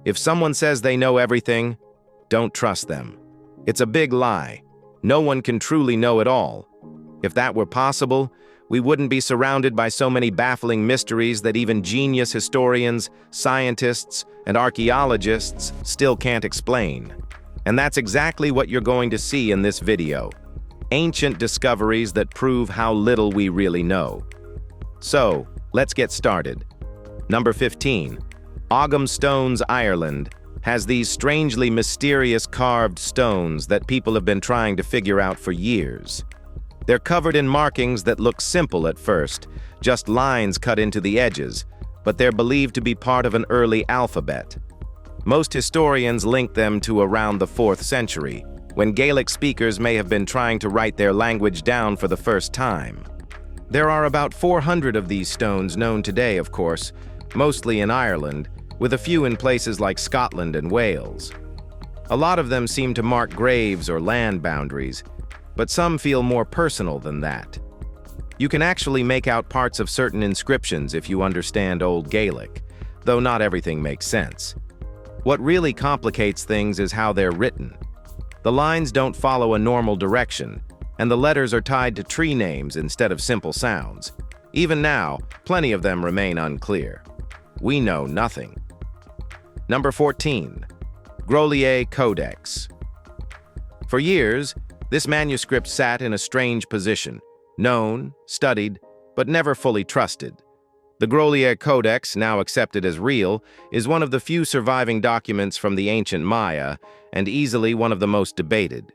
If someone says they know everything, don't trust them. It's a big lie. No one can truly know it all. If that were possible, we wouldn't be surrounded by so many baffling mysteries that even genius historians, scientists, and archaeologists still can't explain. And that's exactly what you're going to see in this video. Ancient discoveries that prove how little we really know. So, let's get started. Number 15. Ogham Stones, Ireland, has these strangely mysterious carved stones that people have been trying to figure out for years. They're covered in markings that look simple at first, just lines cut into the edges, but they're believed to be part of an early alphabet. Most historians link them to around the 4th century, when Gaelic speakers may have been trying to write their language down for the first time. There are about 400 of these stones known today, of course, mostly in Ireland, with a few in places like Scotland and Wales. A lot of them seem to mark graves or land boundaries, but some feel more personal than that. You can actually make out parts of certain inscriptions if you understand Old Gaelic, though not everything makes sense. What really complicates things is how they're written. The lines don't follow a normal direction, and the letters are tied to tree names instead of simple sounds. Even now, plenty of them remain unclear. We know nothing. Number 14. Grolier Codex. For years, this manuscript sat in a strange position, known, studied, but never fully trusted. The Grolier Codex, now accepted as real, is one of the few surviving documents from the ancient Maya, and easily one of the most debated.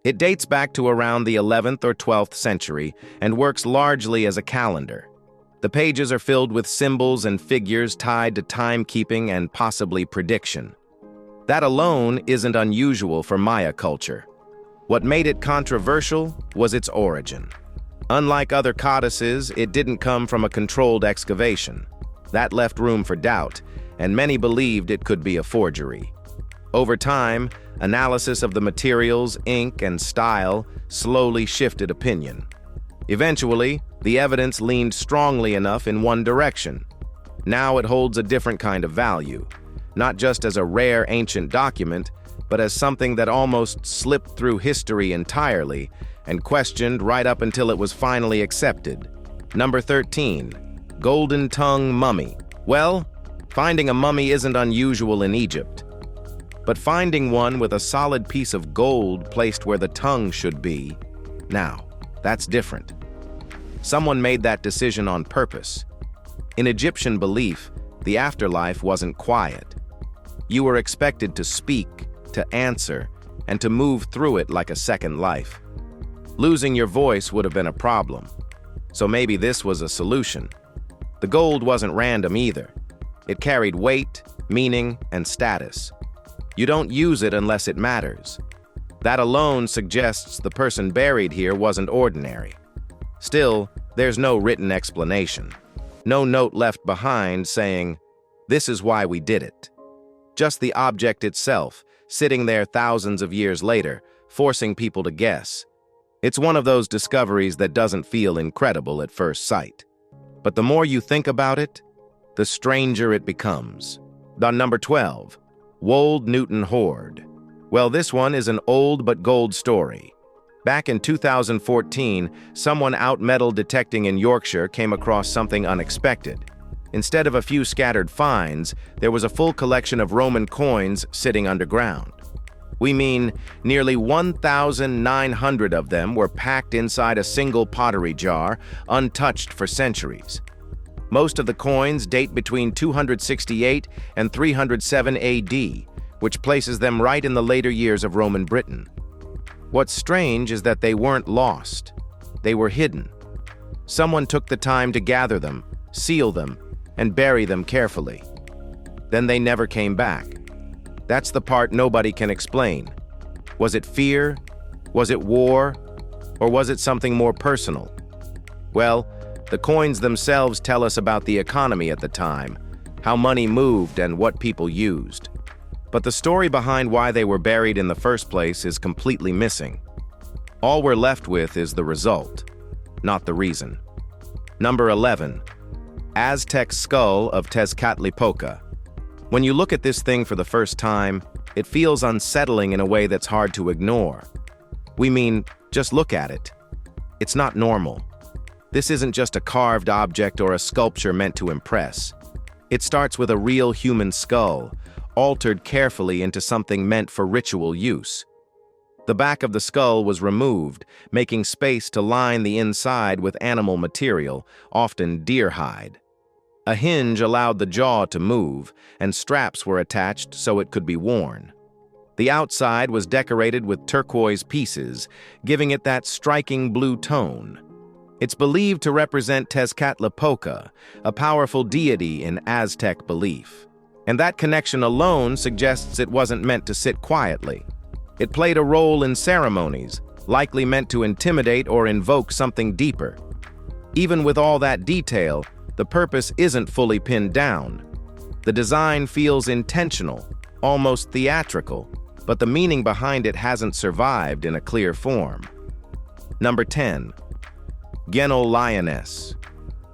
It dates back to around the 11th or 12th century and works largely as a calendar. The pages are filled with symbols and figures tied to timekeeping and possibly prediction. That alone isn't unusual for Maya culture. What made it controversial was its origin. Unlike other codices, it didn't come from a controlled excavation. That left room for doubt, and many believed it could be a forgery. Over time, analysis of the materials, ink, and style slowly shifted opinion. Eventually, the evidence leaned strongly enough in one direction. Now it holds a different kind of value, not just as a rare ancient document, but as something that almost slipped through history entirely and questioned right up until it was finally accepted. Number 13. Golden Tongue Mummy. Well, finding a mummy isn't unusual in Egypt. But finding one with a solid piece of gold placed where the tongue should be, now, that's different. Someone made that decision on purpose. In Egyptian belief, the afterlife wasn't quiet. You were expected to speak, to answer, and to move through it like a second life. Losing your voice would have been a problem, so maybe this was a solution. The gold wasn't random either. It carried weight, meaning, and status. You don't use it unless it matters. That alone suggests the person buried here wasn't ordinary. Still, there's no written explanation. No note left behind saying, "This is why we did it." Just the object itself, sitting there thousands of years later, forcing people to guess. It's one of those discoveries that doesn't feel incredible at first sight. But the more you think about it, the stranger it becomes. Number 12. Wold Newton Hoard. Well, this one is an old but gold story. Back in 2014, someone out metal detecting in Yorkshire came across something unexpected. Instead of a few scattered finds, there was a full collection of Roman coins sitting underground. We mean nearly 1,900 of them were packed inside a single pottery jar, untouched for centuries. Most of the coins date between 268 and 307 AD, which places them right in the later years of Roman Britain. What's strange is that they weren't lost. They were hidden. Someone took the time to gather them, seal them, and bury them carefully. Then they never came back. That's the part nobody can explain. Was it fear? Was it war? Or was it something more personal? Well, the coins themselves tell us about the economy at the time, how money moved and what people used. But the story behind why they were buried in the first place is completely missing. All we're left with is the result, not the reason. Number 11. Aztec Skull of Tezcatlipoca. When you look at this thing for the first time, it feels unsettling in a way that's hard to ignore. We mean, just look at it. It's not normal. This isn't just a carved object or a sculpture meant to impress. It starts with a real human skull, altered carefully into something meant for ritual use. The back of the skull was removed, making space to line the inside with animal material, often deer hide. A hinge allowed the jaw to move, and straps were attached so it could be worn. The outside was decorated with turquoise pieces, giving it that striking blue tone. It's believed to represent Tezcatlipoca, a powerful deity in Aztec belief. And that connection alone suggests it wasn't meant to sit quietly. It played a role in ceremonies, likely meant to intimidate or invoke something deeper. Even with all that detail, the purpose isn't fully pinned down. The design feels intentional, almost theatrical, but the meaning behind it hasn't survived in a clear form. Number 10. Genol Lioness.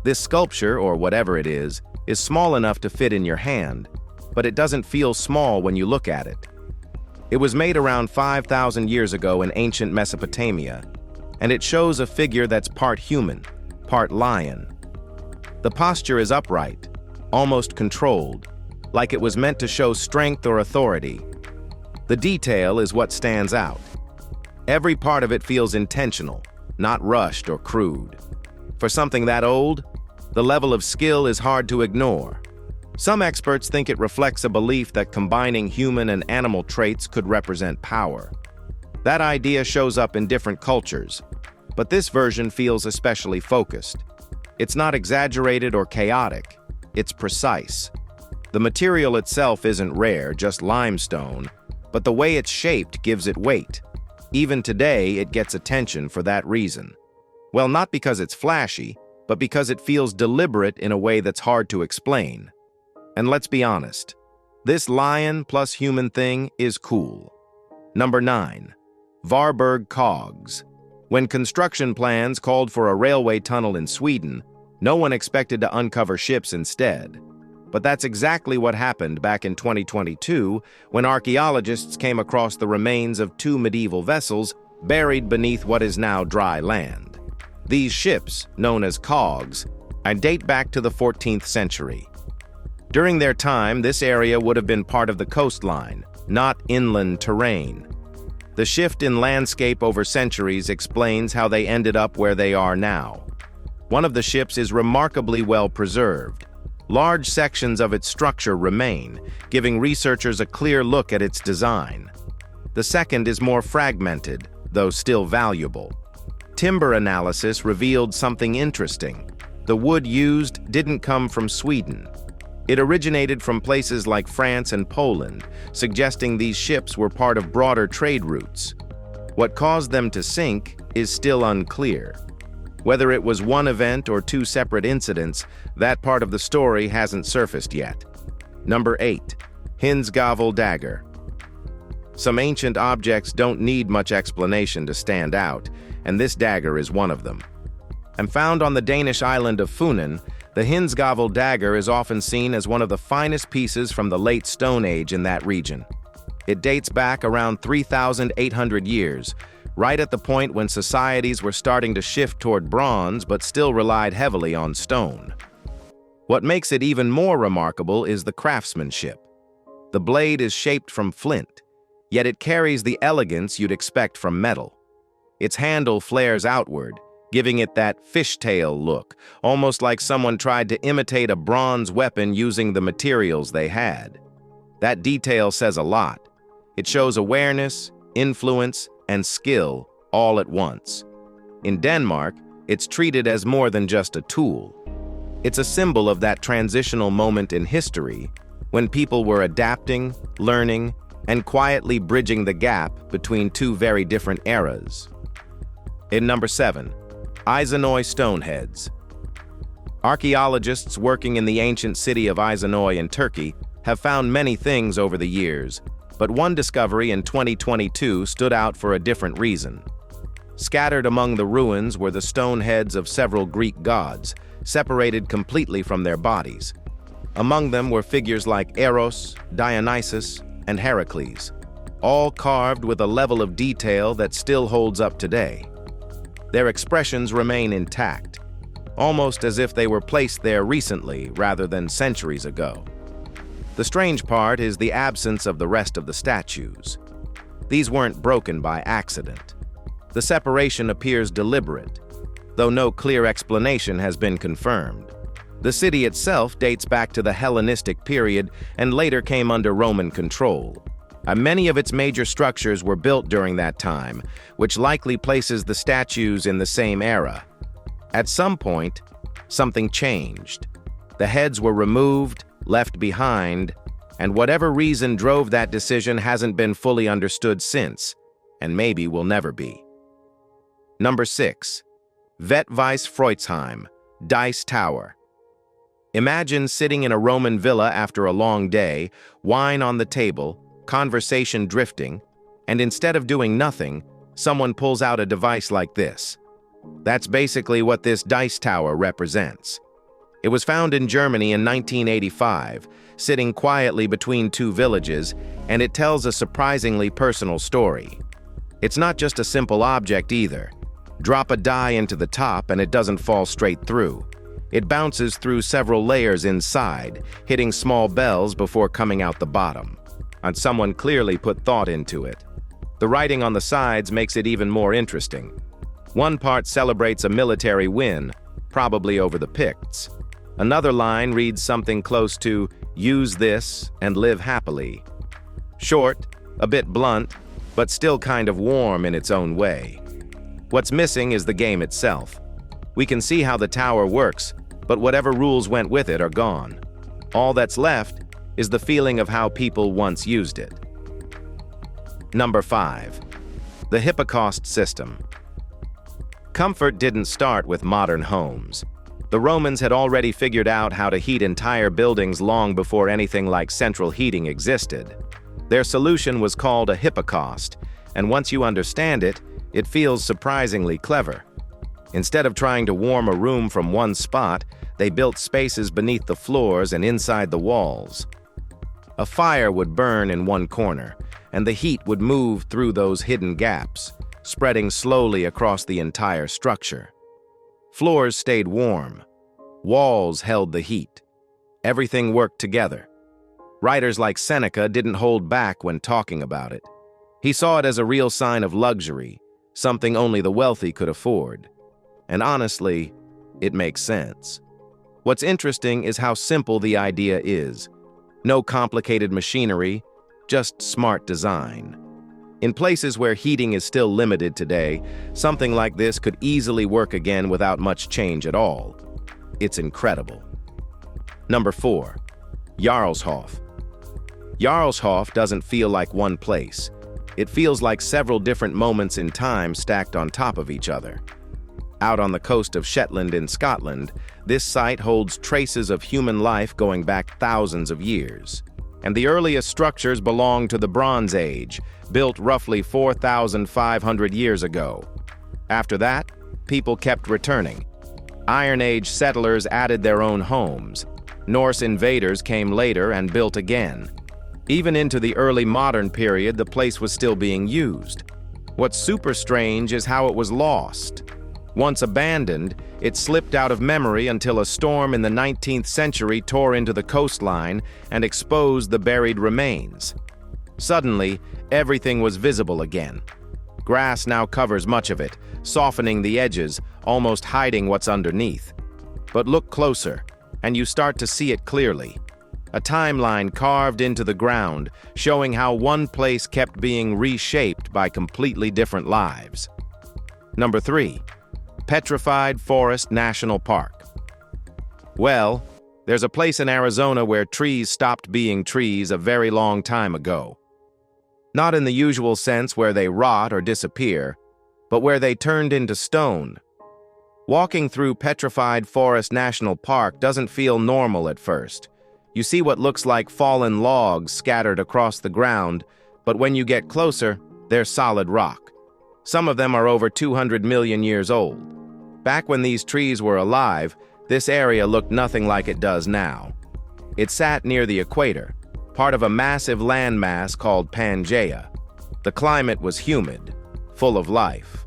This sculpture, or whatever it is small enough to fit in your hand, but it doesn't feel small when you look at it. It was made around 5,000 years ago in ancient Mesopotamia, and it shows a figure that's part human, part lion. The posture is upright, almost controlled, like it was meant to show strength or authority. The detail is what stands out. Every part of it feels intentional, not rushed or crude. For something that old, the level of skill is hard to ignore. Some experts think it reflects a belief that combining human and animal traits could represent power. That idea shows up in different cultures, but this version feels especially focused. It's not exaggerated or chaotic, it's precise. The material itself isn't rare, just limestone, but the way it's shaped gives it weight. Even today, it gets attention for that reason. Well, not because it's flashy, but because it feels deliberate in a way that's hard to explain. And let's be honest, this lion plus human thing is cool. Number 9. Varberg Cogs. When construction plans called for a railway tunnel in Sweden, no one expected to uncover ships instead. But that's exactly what happened back in 2022 when archaeologists came across the remains of 2 medieval vessels buried beneath what is now dry land. These ships, known as cogs, date back to the 14th century. During their time, this area would have been part of the coastline, not inland terrain. The shift in landscape over centuries explains how they ended up where they are now. One of the ships is remarkably well preserved. Large sections of its structure remain, giving researchers a clear look at its design. The second is more fragmented, though still valuable. Timber analysis revealed something interesting. The wood used didn't come from Sweden. It originated from places like France and Poland, suggesting these ships were part of broader trade routes. What caused them to sink is still unclear. Whether it was one event or 2 separate incidents, that part of the story hasn't surfaced yet. Number 8. Hindsgavel Dagger. Some ancient objects don't need much explanation to stand out, and this dagger is one of them. And found on the Danish island of Funen, the Hindsgavel dagger is often seen as one of the finest pieces from the late Stone Age in that region. It dates back around 3,800 years, right at the point when societies were starting to shift toward bronze but still relied heavily on stone. What makes it even more remarkable is the craftsmanship. The blade is shaped from flint, yet it carries the elegance you'd expect from metal. Its handle flares outward, giving it that fishtail look, almost like someone tried to imitate a bronze weapon using the materials they had. That detail says a lot. It shows awareness, influence, and skill all at once. In Denmark, it's treated as more than just a tool. It's a symbol of that transitional moment in history when people were adapting, learning, and quietly bridging the gap between 2 very different eras. In number 7, Izanoy Stoneheads. Archaeologists working in the ancient city of Izanoy in Turkey have found many things over the years, but one discovery in 2022 stood out for a different reason. Scattered among the ruins were the stone heads of several Greek gods, separated completely from their bodies. Among them were figures like Eros, Dionysus, and Heracles, all carved with a level of detail that still holds up today. Their expressions remain intact, almost as if they were placed there recently rather than centuries ago. The strange part is the absence of the rest of the statues. These weren't broken by accident. The separation appears deliberate, though no clear explanation has been confirmed. The city itself dates back to the Hellenistic period and later came under Roman control. Many of its major structures were built during that time, which likely places the statues in the same era. At some point, something changed. The heads were removed, left behind, and whatever reason drove that decision hasn't been fully understood since, and maybe will never be. Number 6. Wetweiss Freudsheim, Dice Tower. Imagine sitting in a Roman villa after a long day, wine on the table, conversation drifting, and instead of doing nothing, someone pulls out a device like this. That's basically what this dice tower represents. It was found in Germany in 1985, sitting quietly between two villages, and it tells a surprisingly personal story. It's not just a simple object either. Drop a die into the top and it doesn't fall straight through. It bounces through several layers inside, hitting small bells before coming out the bottom. And someone clearly put thought into it. The writing on the sides makes it even more interesting. One part celebrates a military win, probably over the Picts. Another line reads something close to, "Use this and live happily." Short, a bit blunt, but still kind of warm in its own way. What's missing is the game itself. We can see how the tower works, but whatever rules went with it are gone. All that's left is the feeling of how people once used it. Number 5. The Hippocaust System. Comfort didn't start with modern homes. The Romans had already figured out how to heat entire buildings long before anything like central heating existed. Their solution was called a hippocaust, and once you understand it, it feels surprisingly clever. Instead of trying to warm a room from one spot, they built spaces beneath the floors and inside the walls. A fire would burn in one corner, and the heat would move through those hidden gaps, spreading slowly across the entire structure. Floors stayed warm. Walls held the heat. Everything worked together. Writers like Seneca didn't hold back when talking about it. He saw it as a real sign of luxury, something only the wealthy could afford. And honestly, it makes sense. What's interesting is how simple the idea is. No complicated machinery, just smart design. In places where heating is still limited today, something like this could easily work again without much change at all. It's incredible. Number 4. Jarlshof. Jarlshof doesn't feel like one place. It feels like several different moments in time stacked on top of each other. Out on the coast of Shetland in Scotland, this site holds traces of human life going back thousands of years. And the earliest structures belong to the Bronze Age, built roughly 4,500 years ago. After that, people kept returning. Iron Age settlers added their own homes. Norse invaders came later and built again. Even into the early modern period, the place was still being used. What's super strange is how it was lost. Once abandoned, it slipped out of memory until a storm in the 19th century tore into the coastline and exposed the buried remains. Suddenly, everything was visible again. Grass now covers much of it, softening the edges, almost hiding what's underneath. But look closer, and you start to see it clearly. A timeline carved into the ground, showing how one place kept being reshaped by completely different lives. Number 3. Petrified Forest National Park. Well, there's a place in Arizona where trees stopped being trees a very long time ago. Not in the usual sense where they rot or disappear, but where they turned into stone. Walking through Petrified Forest National Park doesn't feel normal at first. You see what looks like fallen logs scattered across the ground, but when you get closer, they're solid rock. Some of them are over 200 million years old. Back when these trees were alive, this area looked nothing like it does now. It sat near the equator, part of a massive landmass called Pangaea. The climate was humid, full of life.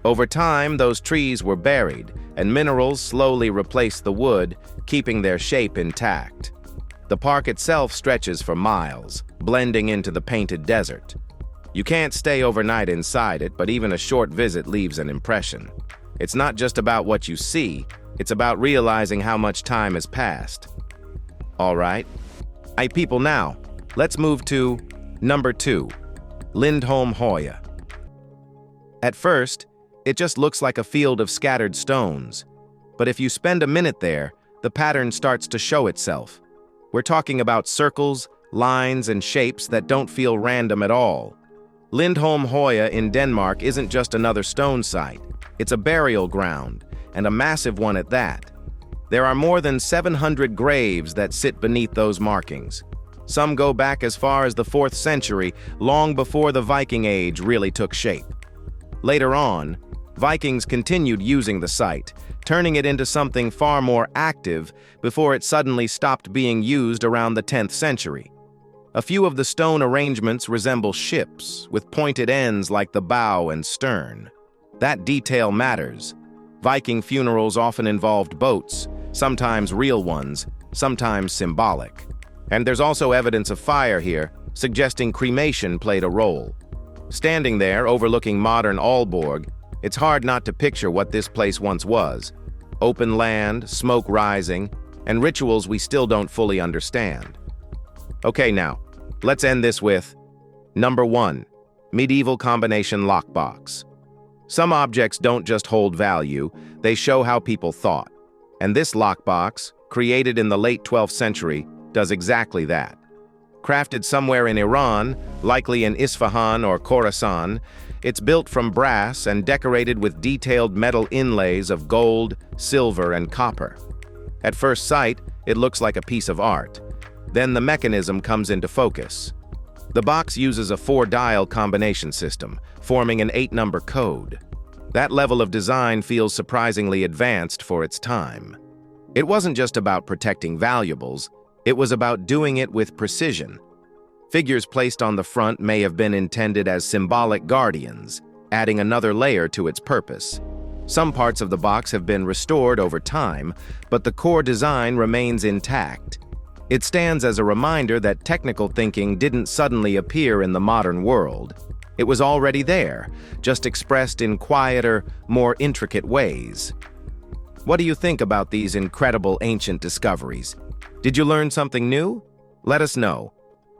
Over time, those trees were buried, and minerals slowly replaced the wood, keeping their shape intact. The park itself stretches for miles, blending into the painted desert. You can't stay overnight inside it, but even a short visit leaves an impression. It's not just about what you see, it's about realizing how much time has passed. All right. People, now, let's move to number 2, Lindholm Hoya. At first, it just looks like a field of scattered stones. But if you spend a minute there, the pattern starts to show itself. We're talking about circles, lines, and shapes that don't feel random at all. Lindholm Hoya in Denmark isn't just another stone site. It's a burial ground, and a massive one at that. There are more than 700 graves that sit beneath those markings. Some go back as far as the 4th century, long before the Viking Age really took shape. Later on, Vikings continued using the site, turning it into something far more active before it suddenly stopped being used around the 10th century. A few of the stone arrangements resemble ships, with pointed ends like the bow and stern. That detail matters. Viking funerals often involved boats, sometimes real ones, sometimes symbolic. And there's also evidence of fire here, suggesting cremation played a role. Standing there, overlooking modern Aalborg, it's hard not to picture what this place once was. Open land, smoke rising, and rituals we still don't fully understand. Okay, now, let's end this with number 1, medieval combination lockbox. Some objects don't just hold value, they show how people thought. And this lockbox, created in the late 12th century, does exactly that. Crafted somewhere in Iran, likely in Isfahan or Khorasan, it's built from brass and decorated with detailed metal inlays of gold, silver, and copper. At first sight, it looks like a piece of art. Then the mechanism comes into focus. The box uses a 4-dial combination system, forming an 8-number code. That level of design feels surprisingly advanced for its time. It wasn't just about protecting valuables, it was about doing it with precision. Figures placed on the front may have been intended as symbolic guardians, adding another layer to its purpose. Some parts of the box have been restored over time, but the core design remains intact. It stands as a reminder that technical thinking didn't suddenly appear in the modern world. It was already there, just expressed in quieter, more intricate ways. What do you think about these incredible ancient discoveries? Did you learn something new? Let us know.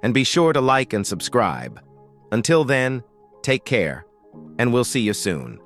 And be sure to like and subscribe. Until then, take care, and we'll see you soon.